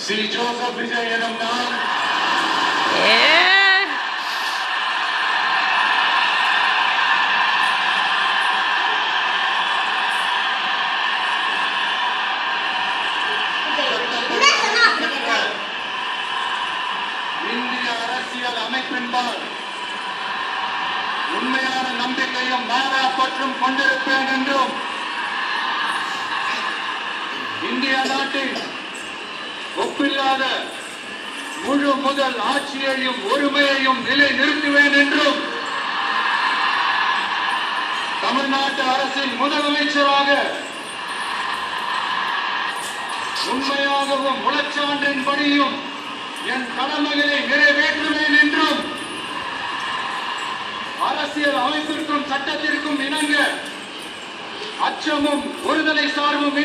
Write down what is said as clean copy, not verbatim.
C Joseph Vijay எனும் நான் இந்திய அரசியல் அமைப்பின்பால் உண்மையான நம்பிக்கையும் மாறா பற்றும் கொண்டிருப்பேன் என்றும் இந்திய நாட்டின் ஒப்பில்லாத முழு முதல் ஆட்சியையும் ஒருமையையும் நிலை நிறுத்துவேன் என்றும் தமிழ்நாட்டு அரசின் முதலமைச்சராக உண்மையாகவும் உளச்சான்றின்படியும் என் கடமைகளை நிறைவேற்றுவேன் என்றும் அரசியல் அமைப்பிற்கும் சட்டத்திற்கும் இணங்க அச்சமும் ஒருதலை சார்பும்